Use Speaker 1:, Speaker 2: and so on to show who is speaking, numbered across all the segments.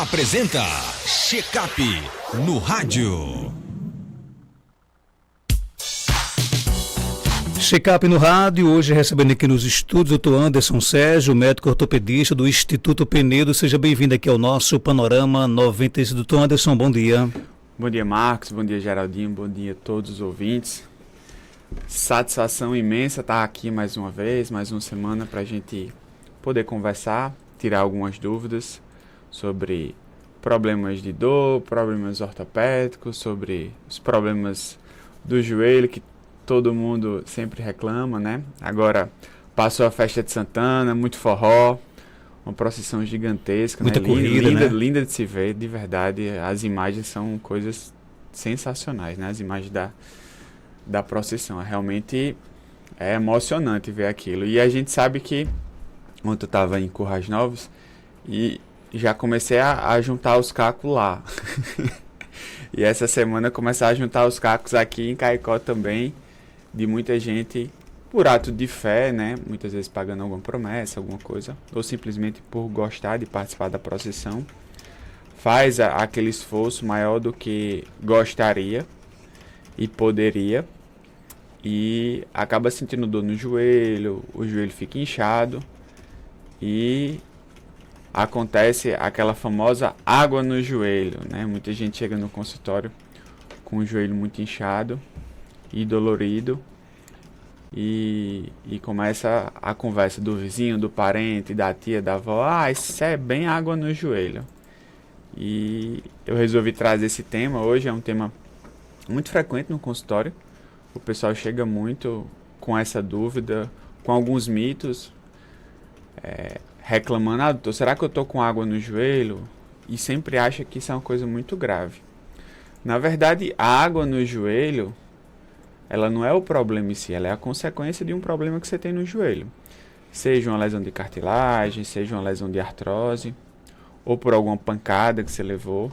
Speaker 1: apresenta Check-up no rádio.
Speaker 2: Check-up no rádio, hoje recebendo aqui nos estúdios o Dr. Anderson Sérgio, médico ortopedista do Instituto Penedo. Seja bem-vindo aqui ao nosso Panorama 96. Dr. Anderson, bom dia.
Speaker 3: Bom dia, Marcos, bom dia, Geraldinho, bom dia a todos os ouvintes. Satisfação imensa estar aqui mais uma vez, mais uma semana para a gente poder conversar, tirar algumas dúvidas sobre problemas de dor, problemas ortopédicos, sobre os problemas do joelho que todo mundo sempre reclama, né? Agora passou a festa de Santana, muito forró, uma procissão gigantesca,
Speaker 2: muita
Speaker 3: né?
Speaker 2: corrida,
Speaker 3: linda,
Speaker 2: né?
Speaker 3: Linda de se ver, de verdade. As imagens são coisas sensacionais, né? As imagens da procissão. Realmente é emocionante ver aquilo. E a gente sabe que ontem eu estava em Currais Novos e já comecei a juntar os cacos lá. E essa semana começar a juntar os cacos aqui em Caicó também, de muita gente por ato de fé, né? Muitas vezes pagando alguma promessa, alguma coisa, ou simplesmente por gostar de participar da procissão. Faz aquele esforço maior do que gostaria e poderia, e acaba sentindo dor no joelho, o joelho fica inchado e acontece aquela famosa água no joelho, né? Muita gente chega no consultório com o joelho muito inchado e dolorido e começa a conversa do vizinho, do parente, da tia, da avó. Ah, isso é bem água no joelho. E eu resolvi trazer esse tema. Hoje é um tema muito frequente no consultório. O pessoal chega muito com essa dúvida, com alguns mitos, reclamando: ah, doutor, será que eu tô com água no joelho? E sempre acha que isso é uma coisa muito grave. Na verdade, a água no joelho, ela não é o problema em si, ela é a consequência de um problema que você tem no joelho. Seja uma lesão de cartilagem, seja uma lesão de artrose, ou por alguma pancada que você levou,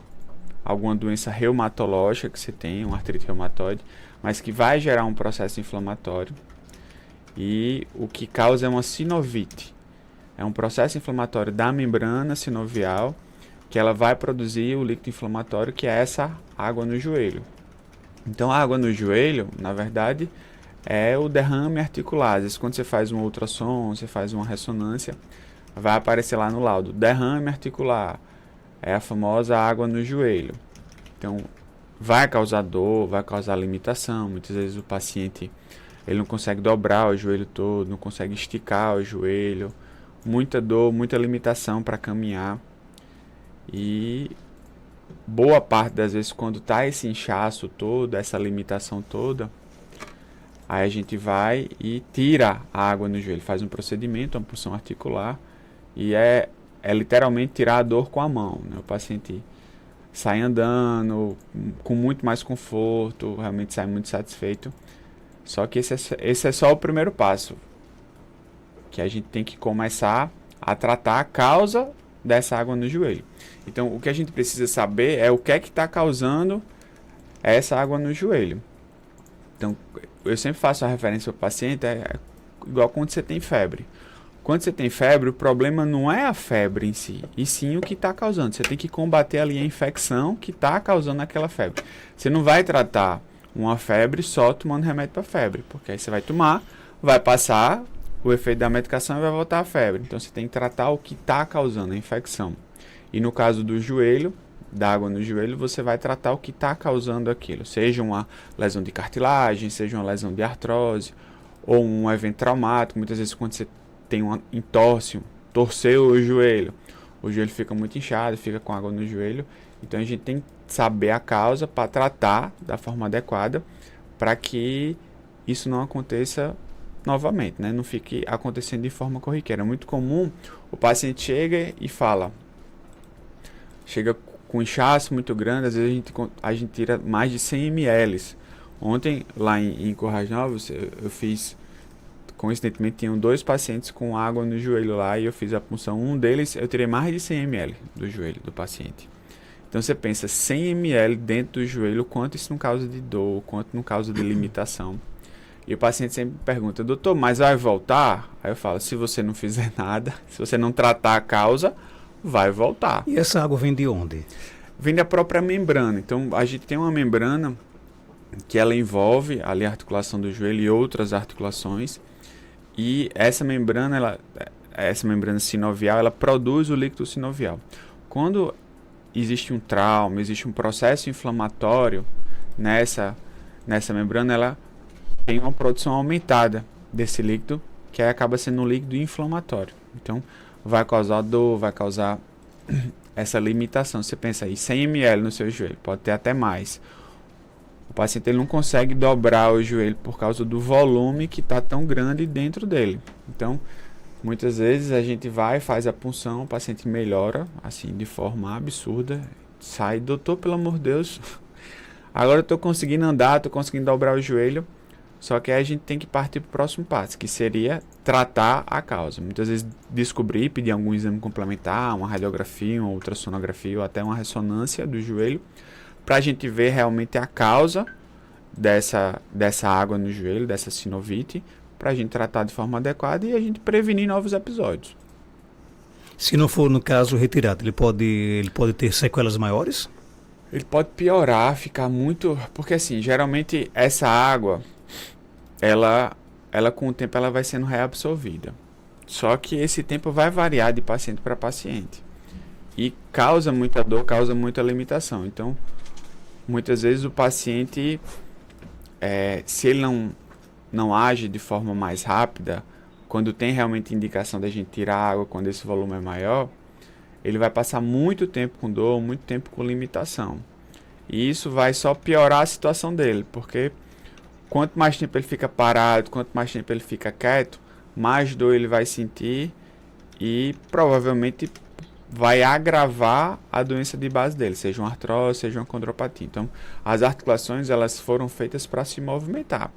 Speaker 3: alguma doença reumatológica que você tem, uma artrite reumatoide, mas que vai gerar um processo inflamatório. E o que causa é uma sinovite. É um processo inflamatório da membrana sinovial, que ela vai produzir o líquido inflamatório, que é essa água no joelho. Então a água no joelho, na verdade, é o derrame articular. Às vezes, quando você faz um ultrassom, você faz uma ressonância, vai aparecer lá no laudo: derrame articular. É a famosa água no joelho. Então vai causar dor, vai causar limitação. Muitas vezes o paciente ele não consegue dobrar o joelho todo, não consegue esticar o joelho. Muita dor, muita limitação para caminhar. E boa parte das vezes, quando está esse inchaço todo, essa limitação toda, aí a gente vai e tira a água no joelho, faz um procedimento, uma punção articular, e é literalmente tirar a dor com a mão, né? O paciente sai andando com muito mais conforto, realmente sai muito satisfeito. Só que esse é só o primeiro passo, que a gente tem que começar a tratar a causa dessa água no joelho. Então, o que a gente precisa saber é o que é que está causando essa água no joelho. Então, eu sempre faço a referência ao paciente, é igual quando você tem febre. Quando você tem febre, o problema não é a febre em si, e sim o que está causando. Você tem que combater ali a infecção que está causando aquela febre. Você não vai tratar uma febre só tomando remédio para febre, porque aí você vai tomar, vai passar o efeito da medicação e vai voltar a febre. Então você tem que tratar o que está causando a infecção. E no caso do joelho, da água no joelho, você vai tratar o que está causando aquilo. Seja uma lesão de cartilagem, seja uma lesão de artrose, ou um evento traumático. Muitas vezes quando você tem uma entorse, torceu o joelho fica muito inchado, fica com água no joelho. Então a gente tem que saber a causa para tratar da forma adequada, para que isso não aconteça novamente, né? Não fique acontecendo de forma corriqueira. É muito comum o paciente chega com inchaço muito grande. Às vezes a gente tira mais de 100 ml. Ontem, lá em Currais Novos, eu fiz, coincidentemente, tinham 2 pacientes com água no joelho lá, e eu fiz a punção. Um deles, eu tirei mais de 100 ml do joelho do paciente. Então você pensa, 100 ml dentro do joelho, quanto isso não causa de dor, quanto não causa de limitação. E o paciente sempre pergunta: doutor, mas vai voltar? Aí eu falo: se você não fizer nada, se você não tratar a causa, vai voltar.
Speaker 2: E essa água vem de onde?
Speaker 3: Vem da própria membrana. Então, a gente tem uma membrana que ela envolve ali a articulação do joelho e outras articulações. E essa membrana sinovial, ela produz o líquido sinovial. Quando existe um trauma, existe um processo inflamatório nessa membrana, ela tem uma produção aumentada desse líquido, que aí acaba sendo um líquido inflamatório. Então, vai causar dor, vai causar essa limitação. Você pensa aí, 100 ml no seu joelho, pode ter até mais. O paciente ele não consegue dobrar o joelho por causa do volume que está tão grande dentro dele. Então, muitas vezes a gente vai, faz a punção, o paciente melhora, assim, de forma absurda. Sai, doutor, pelo amor de Deus, agora eu estou conseguindo andar, estou conseguindo dobrar o joelho. Só que aí a gente tem que partir para o próximo passo, que seria tratar a causa. Muitas vezes descobrir, pedir algum exame complementar, uma radiografia, uma ultrassonografia ou até uma ressonância do joelho, para a gente ver realmente a causa dessa água no joelho, dessa sinovite, para a gente tratar de forma adequada e a gente prevenir novos episódios.
Speaker 2: Se não for, no caso, retirado, ele pode ter sequelas maiores?
Speaker 3: Ele pode piorar, ficar muito... Porque assim, geralmente essa água, ela com o tempo ela vai sendo reabsorvida. Só que esse tempo vai variar de paciente para paciente. E causa muita dor, causa muita limitação. Então, muitas vezes o paciente, se ele não age de forma mais rápida, quando tem realmente indicação da gente tirar a água, quando esse volume é maior, ele vai passar muito tempo com dor, muito tempo com limitação. E isso vai só piorar a situação dele, porque quanto mais tempo ele fica parado, quanto mais tempo ele fica quieto, mais dor ele vai sentir e provavelmente vai agravar a doença de base dele, seja uma artrose, seja uma condropatia. Então, as articulações elas foram feitas para se movimentar.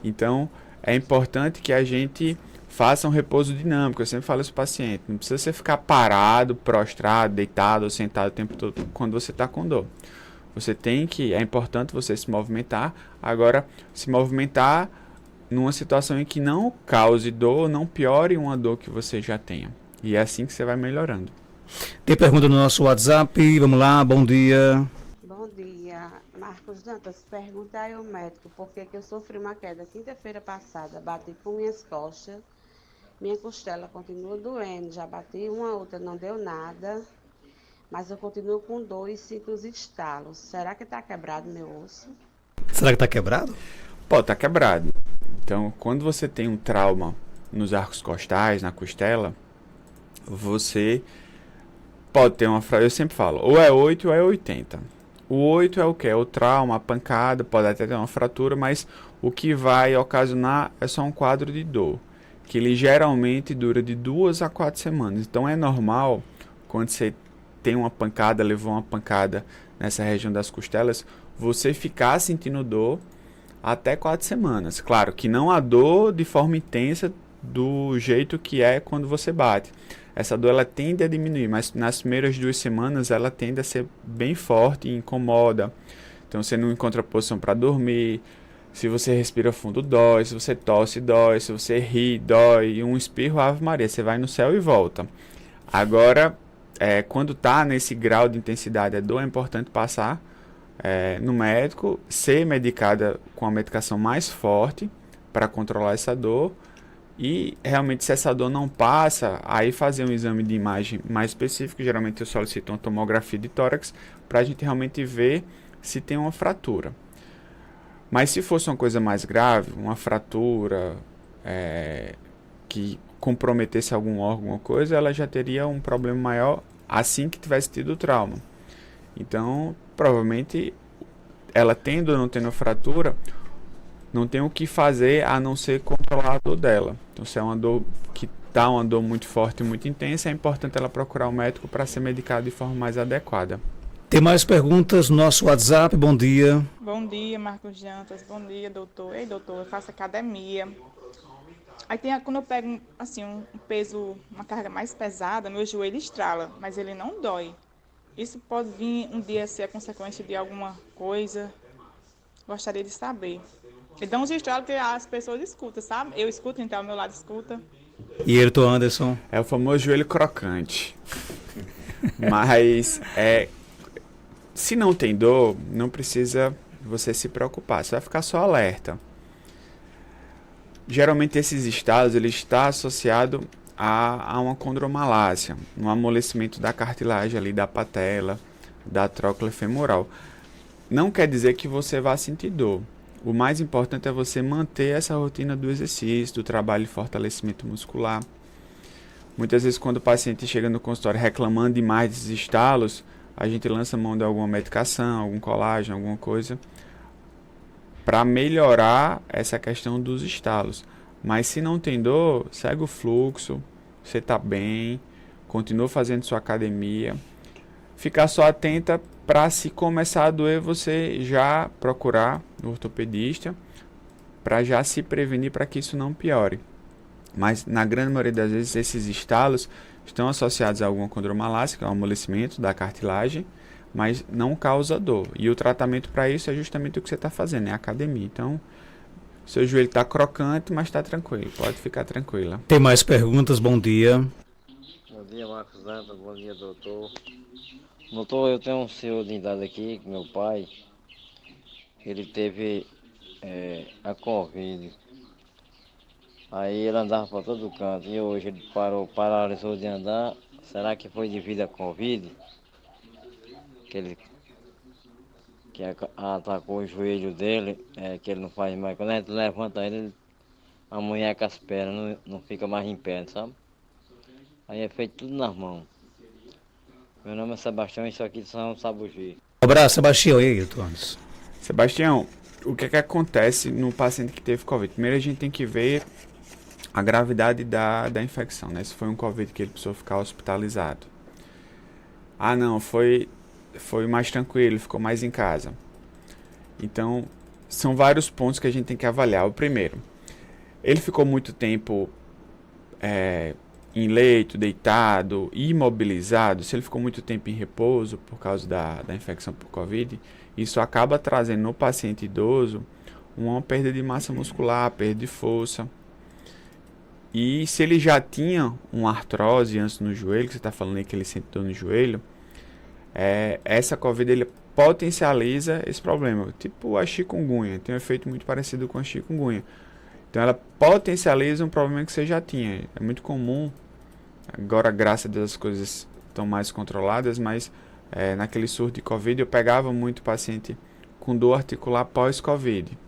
Speaker 3: Então, é importante que a gente faça um repouso dinâmico. Eu sempre falo isso para o paciente, não precisa você ficar parado, prostrado, deitado ou sentado o tempo todo quando você está com dor. É importante você se movimentar. Agora, se movimentar numa situação em que não cause dor, não piore uma dor que você já tenha. E é assim que você vai melhorando.
Speaker 2: Tem pergunta no nosso WhatsApp, vamos lá, bom dia.
Speaker 4: Bom dia, Marcos Dantas, pergunta aí ao médico por que eu sofri uma queda quinta-feira passada, bati com minhas costas, minha costela continua doendo, já bati uma outra, não deu nada, mas eu continuo com dor e sinto os estalos. Será que está quebrado meu osso?
Speaker 2: Será que está quebrado?
Speaker 3: Pode estar quebrado. Então, quando você tem um trauma nos arcos costais, na costela, você pode ter uma fratura. Eu sempre falo, ou é 8 ou é 80. O 8 é o que? É o trauma, a pancada, pode até ter uma fratura, mas o que vai ocasionar é só um quadro de dor, que ele geralmente dura de 2 a 4 semanas. Então é normal, quando você tem uma pancada, levou uma pancada nessa região das costelas, você ficar sentindo dor até 4 semanas. Claro que não há dor de forma intensa do jeito que é quando você bate. Essa dor ela tende a diminuir, mas nas primeiras 2 semanas ela tende a ser bem forte e incomoda. Então você não encontra posição para dormir, se você respira fundo dói, se você tosse dói, se você ri dói, e um espirro, Ave Maria, você vai no céu e volta. Agora, quando está nesse grau de intensidade a dor, é importante passar no médico, ser medicada com a medicação mais forte para controlar essa dor. E realmente, se essa dor não passa, aí fazer um exame de imagem mais específico. Geralmente eu solicito uma tomografia de tórax para a gente realmente ver se tem uma fratura. Mas se fosse uma coisa mais grave, uma fratura que comprometesse algum órgão, alguma coisa, ela já teria um problema maior assim que tivesse tido o trauma. Então, provavelmente, ela tendo ou não tendo fratura, não tem o que fazer a não ser controlar a dor dela. Então, se é uma dor que está uma dor muito forte e muito intensa, é importante ela procurar um médico para ser medicada de forma mais adequada.
Speaker 2: Tem mais perguntas no nosso WhatsApp, bom dia.
Speaker 5: Bom dia, Marcos Jantas, bom dia, doutor. Ei, doutor, eu faço academia. Aí quando eu pego assim, um peso, uma carga mais pesada, meu joelho estrala, mas ele não dói. Isso pode vir um dia ser a consequência de alguma coisa? Gostaria de saber. Ele dá uns estralos que as pessoas escutam, sabe? Eu escuto, então ao meu lado escuta.
Speaker 2: E Ayrton Anderson?
Speaker 3: É o famoso joelho crocante. Mas se não tem dor, não precisa você se preocupar. Você vai ficar só alerta. Geralmente esses estalos ele está associado a uma condromalácia, um amolecimento da cartilagem ali da patela, da tróclea femoral. Não quer dizer que você vá sentir dor. O mais importante é você manter essa rotina do exercício, do trabalho de fortalecimento muscular. Muitas vezes quando o paciente chega no consultório reclamando demais desses estalos, a gente lança mão de alguma medicação, algum colágeno, alguma coisa, para melhorar essa questão dos estalos. Mas se não tem dor, segue o fluxo, você está bem, continua fazendo sua academia. Ficar só atenta para, se começar a doer, você já procurar o ortopedista para já se prevenir para que isso não piore. Mas na grande maioria das vezes esses estalos estão associados a alguma condromalácia, que é o amolecimento da cartilagem, mas não causa dor. E o tratamento para isso é justamente o que você está fazendo, é academia. Então, seu joelho está crocante, mas está tranquilo, pode ficar tranquila.
Speaker 2: Tem mais perguntas? Bom dia.
Speaker 6: Bom dia, Marcos Dantas. Bom dia, doutor. Doutor, eu tenho um senhor de idade aqui, meu pai. Ele teve a Covid. Aí ele andava para todo canto e hoje ele paralisou de andar. Será que foi devido à Covid? Que atacou o joelho dele, que ele não faz mais. Quando a gente levanta ele amunheca as pernas, não fica mais em pé, sabe? Aí é feito tudo nas mãos. Meu nome é Sebastião, isso aqui são Sabugi.
Speaker 2: Um abraço, Sebastião. E aí, Tuanes?
Speaker 3: Sebastião, o que acontece no paciente que teve Covid? Primeiro a gente tem que ver a gravidade da infecção, né? Se foi um Covid que ele precisou ficar hospitalizado. Ah, não, foi mais tranquilo, ficou mais em casa. Então, são vários pontos que a gente tem que avaliar. O primeiro, ele ficou muito tempo em leito, deitado, imobilizado. Se ele ficou muito tempo em repouso por causa da infecção por Covid, isso acaba trazendo no paciente idoso uma perda de massa muscular, perda de força. E se ele já tinha uma artrose antes no joelho, que você está falando aí que ele sente dor no joelho, essa Covid ele potencializa esse problema. Tipo a chikungunya, tem um efeito muito parecido com a chikungunya. Então ela potencializa um problema que você já tinha. É muito comum, agora graças a Deus as coisas estão mais controladas, mas naquele surto de Covid eu pegava muito paciente com dor articular pós-Covid.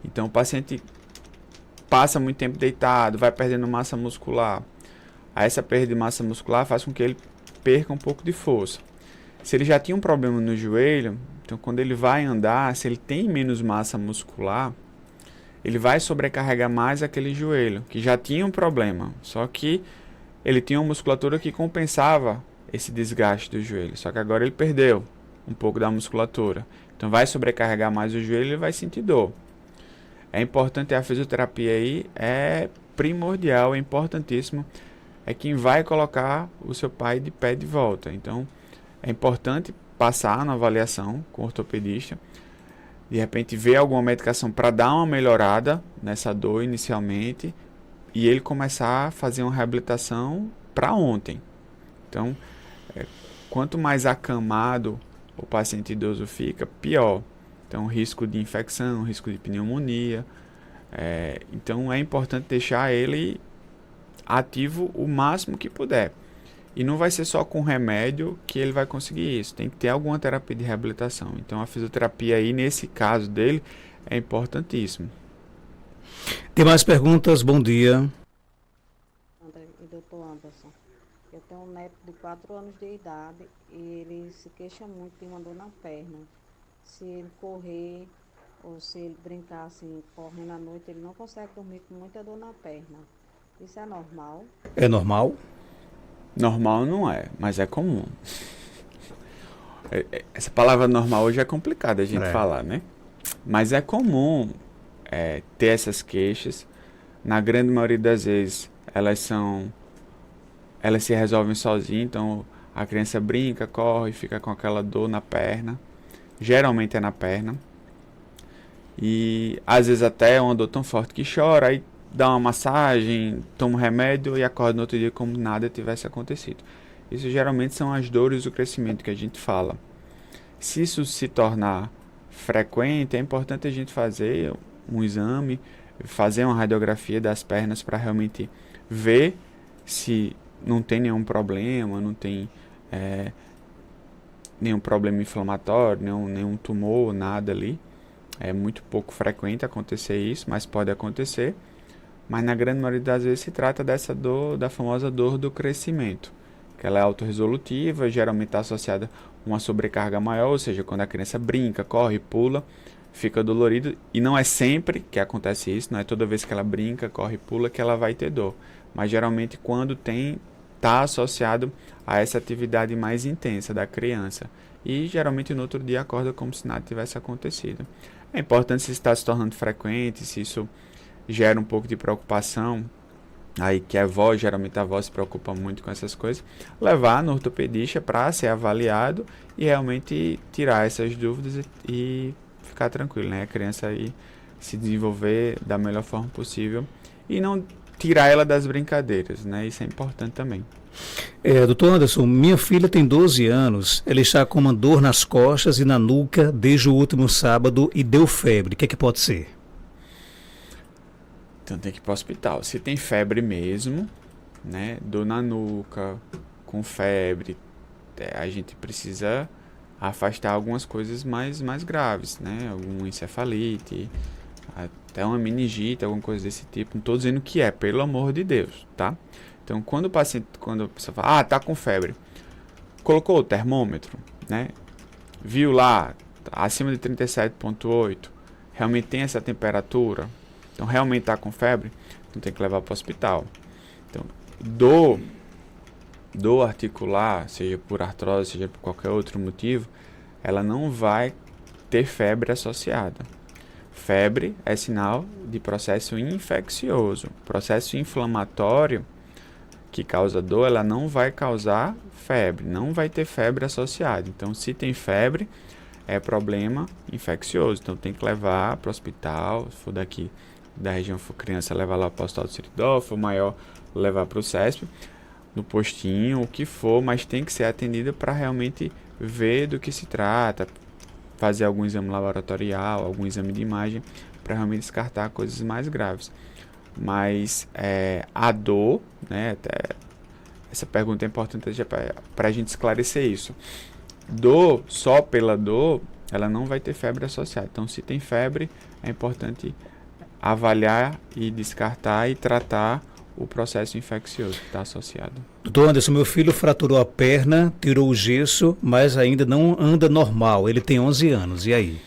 Speaker 3: Então o paciente passa muito tempo deitado, vai perdendo massa muscular. Aí essa perda de massa muscular faz com que ele perca um pouco de força. Se ele já tinha um problema no joelho, então quando ele vai andar, se ele tem menos massa muscular, ele vai sobrecarregar mais aquele joelho, que já tinha um problema. Só que ele tinha uma musculatura que compensava esse desgaste do joelho. Só que agora ele perdeu um pouco da musculatura. Então vai sobrecarregar mais o joelho e ele vai sentir dor. É importante, a fisioterapia aí é primordial, é importantíssimo. É quem vai colocar o seu pai de pé de volta. Então é importante passar na avaliação com o ortopedista. De repente ver alguma medicação para dar uma melhorada nessa dor inicialmente. E ele começar a fazer uma reabilitação para ontem. Então, quanto mais acamado o paciente idoso fica, pior. Então, risco de infecção, risco de pneumonia. Então, é importante deixar ele ativo o máximo que puder. E não vai ser só com remédio que ele vai conseguir isso. Tem que ter alguma terapia de reabilitação. Então, a fisioterapia aí, nesse caso dele, é importantíssimo.
Speaker 2: Tem mais perguntas? Bom dia.
Speaker 7: Doutor Anderson, eu tenho um neto de 4 anos de idade e ele se queixa muito de uma dor na perna. Se ele correr ou se ele brincar assim, correndo à noite, ele não consegue dormir com muita dor na perna. Isso é normal?
Speaker 2: É normal?
Speaker 3: Normal não é, mas é comum. Essa palavra normal hoje é complicada a gente falar, né? Mas é comum ter essas queixas. Na grande maioria das vezes, elas se resolvem sozinhas. Então, a criança brinca, corre, fica com aquela dor na perna. Geralmente é na perna. E às vezes até é uma dor tão forte que chora, aí dá uma massagem, toma um remédio e acorda no outro dia como nada tivesse acontecido. Isso geralmente são as dores do crescimento que a gente fala. Se isso se tornar frequente, é importante a gente fazer um exame, fazer uma radiografia das pernas para realmente ver se não tem nenhum problema, não tem nenhum problema inflamatório, nenhum tumor, nada ali. É muito pouco frequente acontecer isso, mas pode acontecer. Mas na grande maioria das vezes se trata dessa dor, da famosa dor do crescimento, que ela é autorresolutiva, geralmente está associada a uma sobrecarga maior, ou seja, quando a criança brinca, corre, pula, fica dolorido. E não é sempre que acontece isso, não é toda vez que ela brinca, corre, pula que ela vai ter dor. Mas geralmente quando está associado a essa atividade mais intensa da criança. E geralmente no outro dia acorda como se nada tivesse acontecido. É importante, se está se tornando frequente, se isso gera um pouco de preocupação, aí que geralmente a avó se preocupa muito com essas coisas, levar no ortopedista para ser avaliado e realmente tirar essas dúvidas e ficar tranquilo, né? A criança aí se desenvolver da melhor forma possível e não tirar ela das brincadeiras, né? Isso é importante também.
Speaker 2: Doutor Anderson, minha filha tem 12 anos, ela está com uma dor nas costas e na nuca desde o último sábado e deu febre. O que é que pode ser?
Speaker 3: Então tem que ir para o hospital. Se tem febre mesmo, né? Dor na nuca, com febre, a gente precisa afastar algumas coisas mais graves, né? Alguma encefalite, até uma meningite, alguma coisa desse tipo. Não estou dizendo que é, pelo amor de Deus, tá? Então, quando a pessoa fala, tá com febre, colocou o termômetro, né? Viu lá, acima de 37,8, realmente tem essa temperatura, então realmente tá com febre, então tem que levar para o hospital. Então, dor articular, seja por artrose, seja por qualquer outro motivo, ela não vai ter febre associada. Febre é sinal de processo infeccioso. Processo inflamatório que causa dor, ela não vai causar febre, não vai ter febre associada. Então, se tem febre, é problema infeccioso. Então, tem que levar para o hospital. Se for daqui da região, for criança, levar lá para o hospital do Seridó, for maior, levar para o CESP, no postinho, o que for, mas tem que ser atendida para realmente ver do que se trata, fazer algum exame laboratorial, algum exame de imagem, para realmente descartar coisas mais graves. Mas a dor, né, essa pergunta é importante para a gente esclarecer isso. Dor, só pela dor, ela não vai ter febre associada. Então, se tem febre, é importante avaliar e descartar e tratar o processo infeccioso que está associado.
Speaker 2: Doutor Anderson, meu filho fraturou a perna, tirou o gesso, mas ainda não anda normal. Ele tem 11 anos, e aí?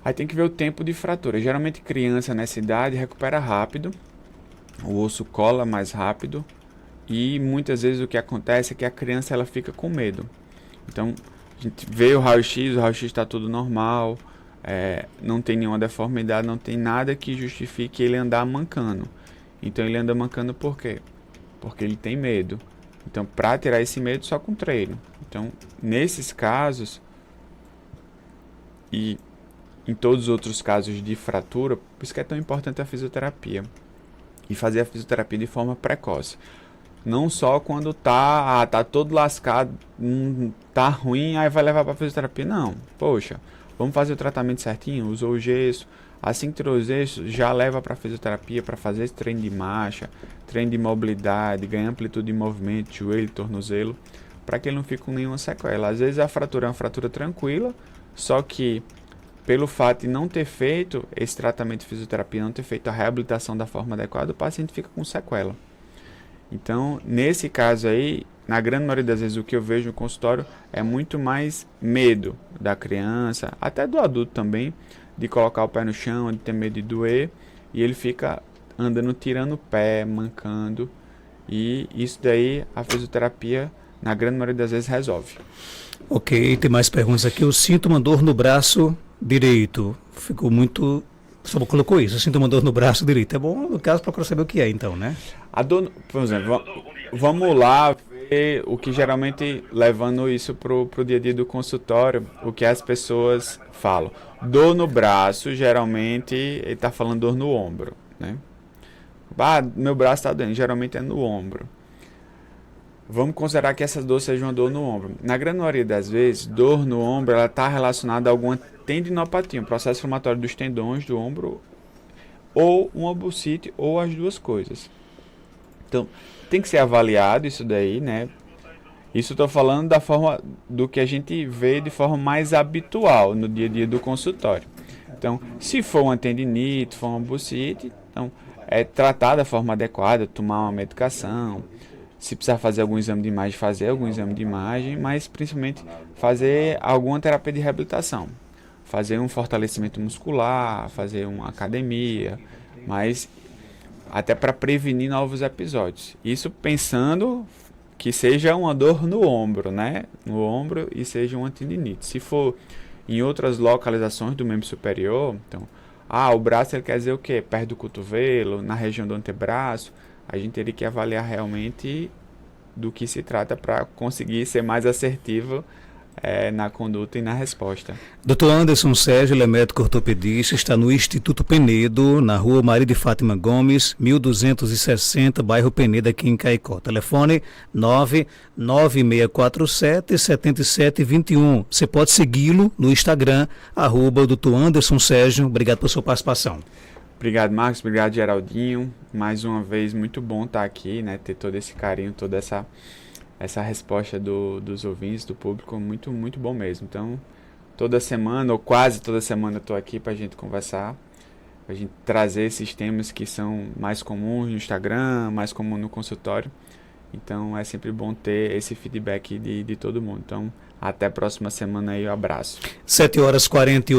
Speaker 3: Aí tem que ver o tempo de fratura. Geralmente criança nessa idade recupera rápido, o osso cola mais rápido e muitas vezes o que acontece é que a criança ela fica com medo. Então a gente vê o raio-x está tudo normal, não tem nenhuma deformidade, não tem nada que justifique ele andar mancando. Então ele anda mancando por quê? Porque ele tem medo. Então para tirar esse medo só com treino. Então nesses casos e em todos os outros casos de fratura, por isso que é tão importante a fisioterapia. E fazer a fisioterapia de forma precoce. Não só quando tá todo lascado, tá ruim, aí vai levar para fisioterapia. Não, poxa, vamos fazer o tratamento certinho, usou o gesso. Assim que tirou o gesso, já leva para fisioterapia para fazer esse treino de marcha, treino de mobilidade, ganhar amplitude de movimento, joelho, tornozelo, para que ele não fique com nenhuma sequela. Às vezes a fratura é uma fratura tranquila, só que pelo fato de não ter feito esse tratamento de fisioterapia, não ter feito a reabilitação da forma adequada, o paciente fica com sequela. Então, nesse caso aí, na grande maioria das vezes o que eu vejo no consultório é muito mais medo da criança, até do adulto também, de colocar o pé no chão, de ter medo de doer, e ele fica andando, tirando o pé, mancando, e isso daí a fisioterapia, na grande maioria das vezes, resolve.
Speaker 2: Ok, tem mais perguntas aqui. Eu sinto uma dor no braço direito. Ficou muito... Só colocou isso, eu sinto uma dor no braço direito. É bom, no caso, procurar saber o que é, então, né?
Speaker 3: A dor, por exemplo, vamos lá ver o que geralmente, levando isso pro dia a dia do consultório, o que as pessoas falam. Dor no braço, geralmente, ele está falando dor no ombro, né? Meu braço está doendo, geralmente é no ombro. vamos considerar que essa dor seja uma dor no ombro. Na grande maioria das vezes, dor no ombro ela está relacionada a alguma tendinopatia, um processo inflamatório dos tendões do ombro, ou uma bursite, ou as duas coisas. Então, tem que ser avaliado isso daí, né? Isso estou falando da forma do que a gente vê de forma mais habitual no dia a dia do consultório. Então, se for uma tendinite, for uma bursite, então é tratar da forma adequada, tomar uma medicação. Se precisar fazer algum exame de imagem, fazer algum exame de imagem, mas principalmente fazer alguma terapia de reabilitação. Fazer um fortalecimento muscular, fazer uma academia, mas até para prevenir novos episódios. Isso pensando que seja uma dor no ombro, né? No ombro e seja uma tendinite. Se for em outras localizações do membro superior, então, o braço ele quer dizer o quê? Perto do cotovelo, na região do antebraço, a gente teria que avaliar realmente do que se trata para conseguir ser mais assertivo na conduta e na resposta.
Speaker 2: Dr. Anderson Sérgio, ele é médico ortopedista, está no Instituto Penedo, na rua Maria de Fátima Gomes, 1260, bairro Penedo, aqui em Caicó. Telefone 99647-7721. Você pode segui-lo no Instagram, @Dr. Anderson Sérgio. Obrigado pela sua participação.
Speaker 3: Obrigado, Marcos. Obrigado, Geraldinho. Mais uma vez, muito bom estar aqui, né? Ter todo esse carinho, toda essa resposta dos ouvintes, do público, muito, muito bom mesmo. Então, toda semana, ou quase toda semana, eu estou aqui para a gente conversar, para a gente trazer esses temas que são mais comuns no Instagram, mais comuns no consultório. Então, é sempre bom ter esse feedback de todo mundo. Então, até a próxima semana aí, um abraço.
Speaker 2: 7h48.